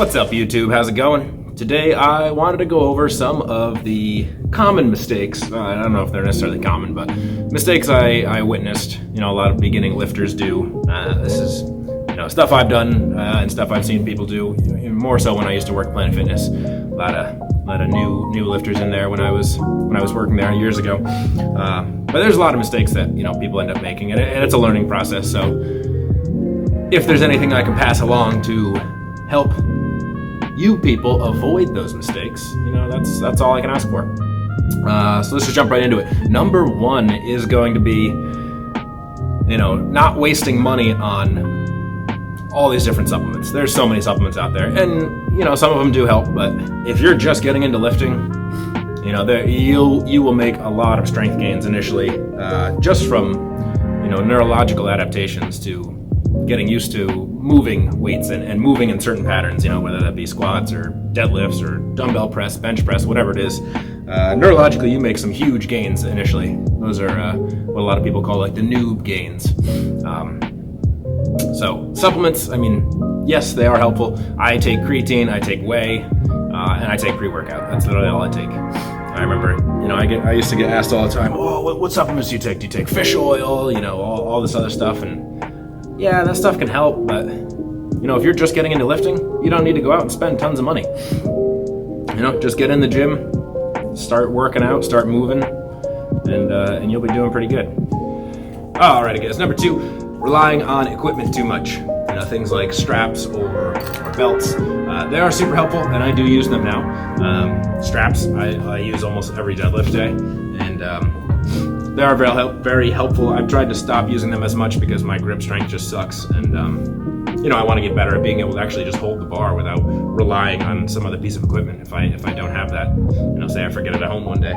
What's up, YouTube? How's it going? Today I wanted to go over some of the common mistakes. I don't know if they're necessarily common, but mistakes I witnessed, a lot of beginning lifters do. This is, stuff I've done and stuff I've seen people do, more so when I used to work at Planet Fitness. A lot of new lifters in there when I was working there years ago. But there's a lot of mistakes that, people end up making, and it's a learning process. So if there's anything I can pass along to help you people avoid those mistakes, that's all I can ask for. So let's just jump right into it. Number one is going to be, not wasting money on all these different supplements. There's so many supplements out there, and some of them do help. But if you're just getting into lifting, you will make a lot of strength gains initially, just from neurological adaptations to getting used to moving weights and moving in certain patterns, whether that be squats or deadlifts or dumbbell press, bench press, whatever it is. Neurologically, you make some huge gains initially. Those are what a lot of people call like the noob gains. So supplements, yes, they are helpful. I take creatine, I take whey, and I take pre-workout. That's literally all I take. I remember, I used to get asked all the time, what supplements do you take? Do you take fish oil? All this other stuff. And yeah, that stuff can help, but if you're just getting into lifting, you don't need to go out and spend tons of money. Just get in the gym, start working out, start moving, and you'll be doing pretty good. Alrighty, guys. Number two, relying on equipment too much. Things like straps or belts. They are super helpful, and I do use them now. Straps, I use almost every deadlift day, and they are very helpful. I've tried to stop using them as much because my grip strength just sucks, and I want to get better at being able to actually just hold the bar without relying on some other piece of equipment if I don't have that. Say I forget it at home one day.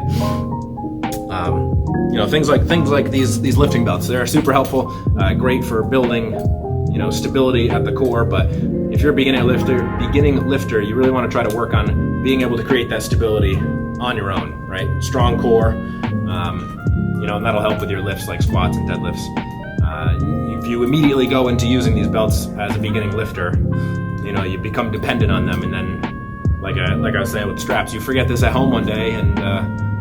Things like these lifting belts. They're super helpful, great for building stability at the core. But if you're a beginning lifter, you really want to try to work on being able to create that stability on your own, right? Strong core, and that'll help with your lifts like squats and deadlifts. If you immediately go into using these belts as a beginning lifter, you become dependent on them, and then like I was saying with straps, you forget this at home one day, and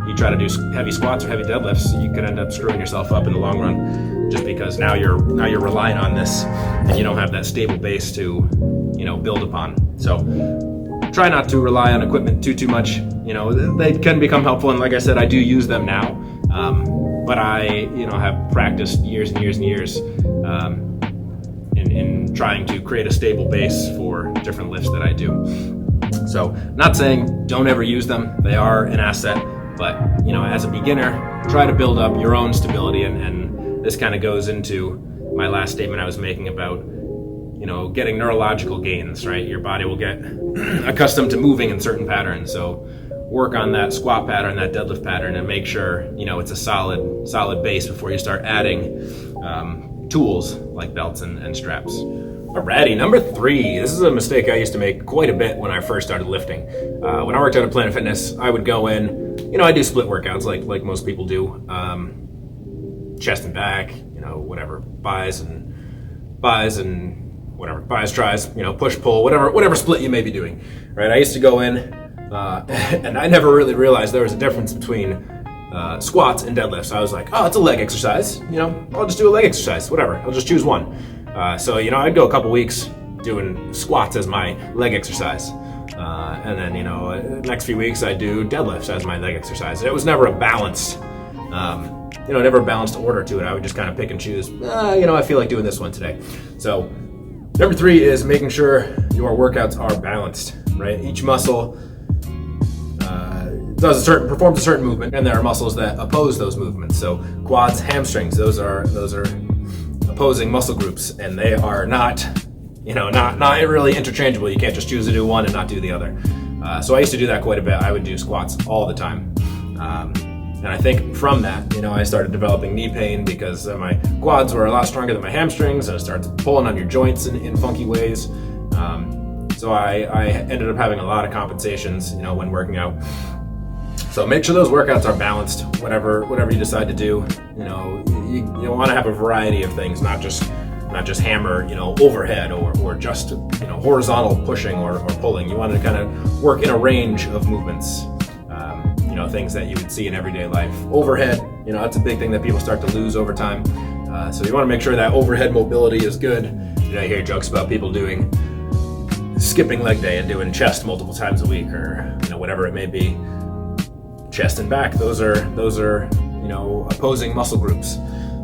you try to do heavy squats or heavy deadlifts, you could end up screwing yourself up in the long run, just because now you're relying on this and you don't have that stable base to build upon. So try not to rely on equipment too much. They can become helpful, and like I said, I do use them now, but I have practiced years and years and years in trying to create a stable base for different lifts that I do. So not saying don't ever use them, they are an asset. But, as a beginner, try to build up your own stability. And this kind of goes into my last statement I was making about, getting neurological gains, right? Your body will get accustomed to moving in certain patterns. So work on that squat pattern, that deadlift pattern, and make sure, it's a solid base before you start adding tools like belts and straps. Alrighty, number three. This is a mistake I used to make quite a bit when I first started lifting. When I worked out at Planet Fitness, I would go in, I do split workouts like most people do. Chest and back, whatever, buys, tries, push, pull, whatever split you may be doing, right? I used to go in, and I never really realized there was a difference between squats and deadlifts. I was like, oh, it's a leg exercise, I'll just do a leg exercise, whatever, I'll just choose one. So I'd go a couple weeks doing squats as my leg exercise. And then, next few weeks I'd do deadlifts as my leg exercise. It was never a balanced, never a balanced order to it. I would just kind of pick and choose, I feel like doing this one today. So number three is making sure your workouts are balanced, right? Each muscle performs a certain movement, and there are muscles that oppose those movements. So quads, hamstrings, those are opposing muscle groups, and they are not really interchangeable. You can't just choose to do one and not do the other. So I used to do that quite a bit. I would do squats all the time. And I think from that, I started developing knee pain because my quads were a lot stronger than my hamstrings, and it starts pulling on your joints in funky ways. So I ended up having a lot of compensations, when working out. So make sure those workouts are balanced, whatever you decide to do. You want to have a variety of things, not just not just hammer, overhead or just, horizontal pushing or pulling. You want to kind of work in a range of movements, things that you would see in everyday life. Overhead, that's a big thing that people start to lose over time. So you want to make sure that overhead mobility is good. I hear jokes about people doing skipping leg day and doing chest multiple times a week, or whatever it may be. Chest and back, those are opposing muscle groups.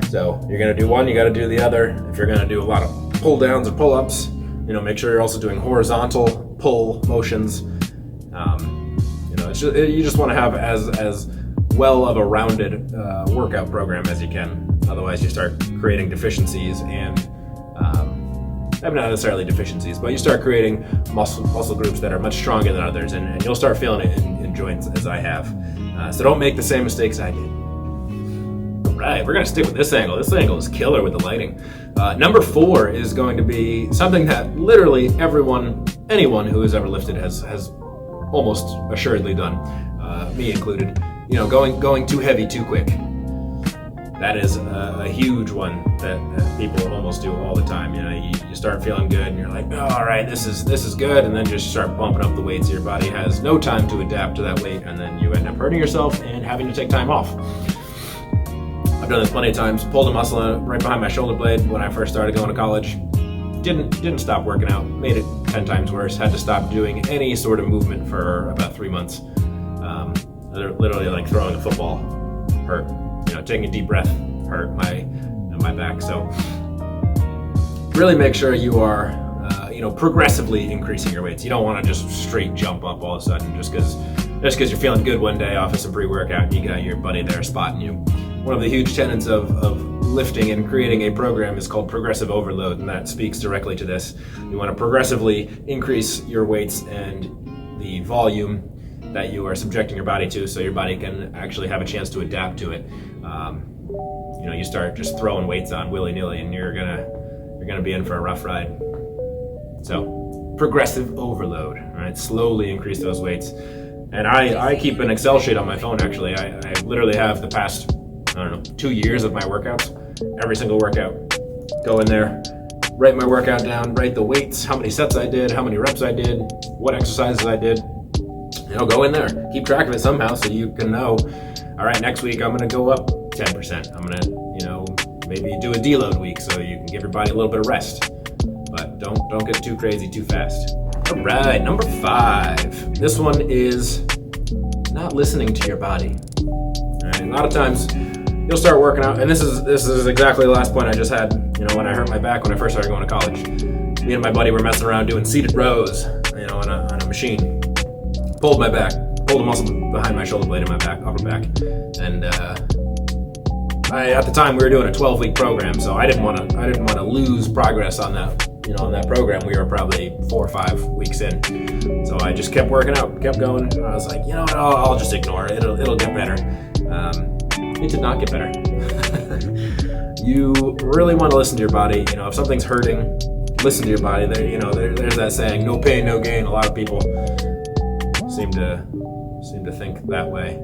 So you're going to do one, you got to do the other. If you're going to do a lot of pull downs or pull ups, make sure you're also doing horizontal pull motions. You just want to have as well of a rounded workout program as you can. Otherwise, you start creating deficiencies and not necessarily deficiencies, but you start creating muscle groups that are much stronger than others, and you'll start feeling it in joints as I have. So don't make the same mistakes I did. All right, we're going to stick with this angle. This angle is killer with the lighting. Number 4 is going to be something that literally anyone who has ever lifted has almost assuredly done, me included. Going too heavy too quick. That is a huge one that people almost do all the time. You start feeling good and you're like, oh, all right, this is good, and then just start bumping up the weights. Your body has no time to adapt to that weight, and then you end up hurting yourself and having to take time off. I've done this plenty of times. Pulled a muscle right behind my shoulder blade when I first started going to college. Didn't stop working out. Made it 10 times worse. Had to stop doing any sort of movement for about 3 months. Literally like throwing a football hurt. Taking a deep breath hurt my back. So really make sure you are progressively increasing your weights. You don't want to just straight jump up all of a sudden just because you're feeling good one day off of some pre-workout and you got your buddy there spotting you. One of the huge tenets of lifting and creating a program is called progressive overload, and that speaks directly to this. You want to progressively increase your weights and the volume that you are subjecting your body to, so your body can actually have a chance to adapt to it. You start just throwing weights on willy-nilly, and you're gonna be in for a rough ride. So progressive overload, all right? Slowly increase those weights. And I keep an Excel sheet on my phone. Actually, I literally have the past 2 years of my workouts. Every single workout, go in there, write my workout down, write the weights, how many sets I did, how many reps I did, what exercises I did. Go in there, keep track of it somehow so you can know, all right, next week I'm going to go up 10%. I'm going to, maybe do a deload week so you can give your body a little bit of rest. But don't get too crazy too fast. All right, number 5. This one is not listening to your body. All right, a lot of times you'll start working out, and this is exactly the last point I just had. When I hurt my back when I first started going to college, me and my buddy were messing around doing seated rows, on a machine. Pulled a muscle behind my shoulder blade in my back, upper back, and at the time we were doing a 12-week program, so I didn't want to lose progress on that. On that program, we were probably 4 or 5 weeks in, so I just kept working out, kept going. I was like, what, I'll just ignore it. It'll get better. It did not get better. You really want to listen to your body. If something's hurting, listen to your body. There's that saying, no pain, no gain. A lot of people seem to think that way.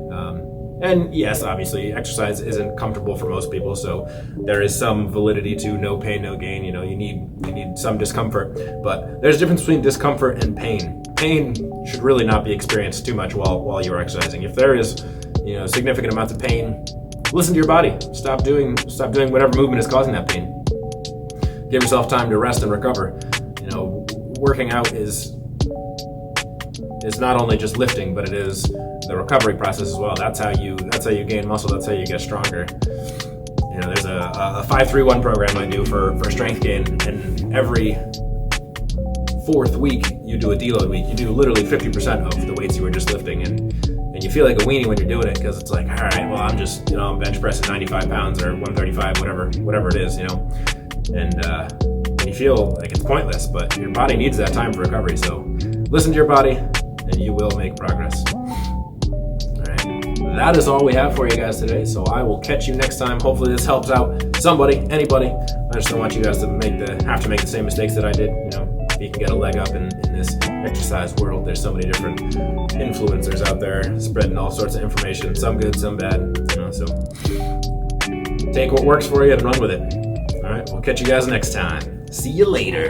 And yes, obviously, exercise isn't comfortable for most people, so there is some validity to no pain, no gain. You need some discomfort, but there's a difference between discomfort and pain. Pain should really not be experienced too much while you're exercising. If there is, significant amounts of pain, listen to your body. Stop doing whatever movement is causing that pain. Give yourself time to rest and recover. Working out is not only just lifting, but it is the recovery process as well. That's how you gain muscle. That's how you get stronger. There's a 5-3-1 program I do for strength gain, and every 4th week you do a deload week. You do literally 50% of the weights you were just lifting, and you feel like a weenie when you're doing it, because it's like, all right, well, I'm just I'm bench pressing 95 pounds or 135, whatever it is, and you feel like it's pointless, but your body needs that time for recovery. So listen to your body, and you will make progress. All right, that is all we have for you guys today. So I will catch you next time. Hopefully this helps out somebody, anybody. I just don't want you guys to have to make the same mistakes that I did. If you can get a leg up in this exercise world, there's so many different influencers out there spreading all sorts of information, some good, some bad. So take what works for you and run with it. All right, we'll catch you guys next time. See you later.